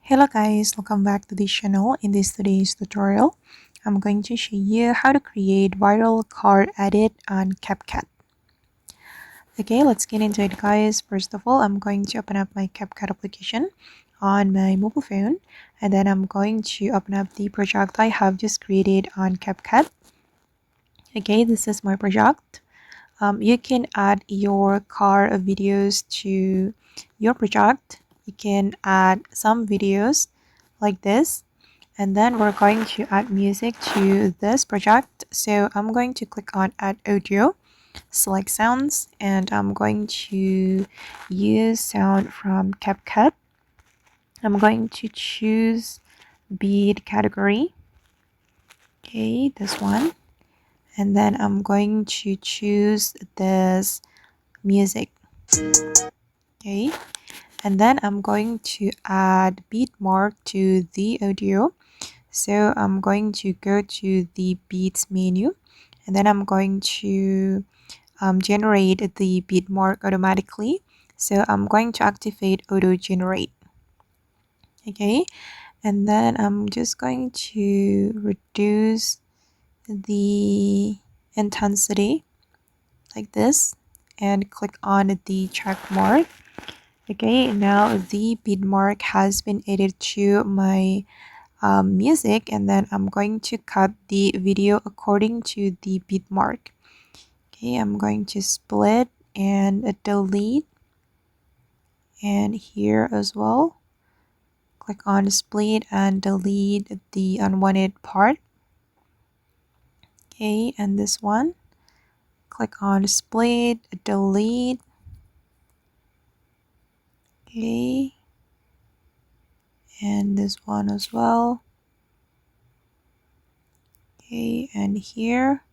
Hello guys, welcome back to this channel. In today's tutorial, I'm going to show you how to create viral card edit on CapCut. Okay, let's get into it guys. First of all, I'm going to open up my CapCut application on my mobile phone, and then I'm going to open up the project I have just created on CapCut. Okay, this is my project. You can add your car videos to your project. You can add some videos like this, and then we're going to add music to this project. So I'm going to click on add audio, select sounds, and I'm going to use sound from CapCut. I'm going to choose beat category. Okay, this one, and then I'm going to choose this music. Okay, and then I'm going to add beat mark to the audio. So I'm going to go to the beats menu, and then I'm going to generate the beat mark automatically. So I'm going to activate auto generate. Okay, and then I'm just going to reduce the intensity like this and click on the check mark. Okay, now the beat mark has been added to my music, and then I'm going to cut the video according to the beat mark. Okay, I'm going to split and delete, and here as well click on split and delete the unwanted part. Okay, and this one click on split, delete. Okay, and this one as well. Okay, and here.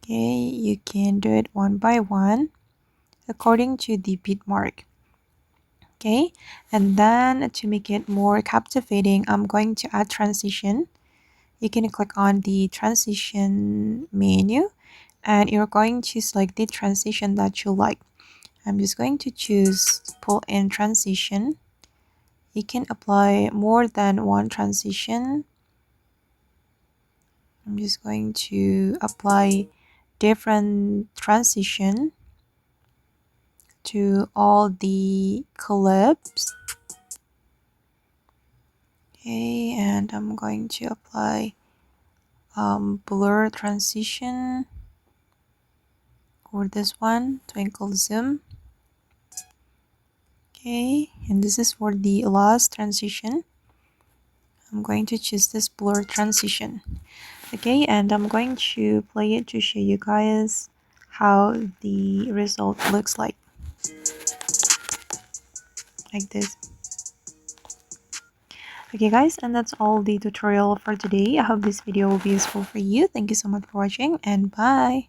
Okay, you can do it one by one according to the beat mark. Okay, and then to make it more captivating, I'm going to add transition. You can click on the transition menu, and you're going to select the transition that you like. I'm just going to choose pull-in transition. You can apply more than one transition. I'm just going to apply different transition to all the clips. Okay, and I'm going to apply blur transition for this one, twinkle zoom. Okay, and this is for the last transition. I'm going to choose this blur transition. Okay, and I'm going to play it to show you guys how the result looks like this. Okay guys, and that's all the tutorial for today. I hope this video will be useful for you. Thank you so much for watching, and bye.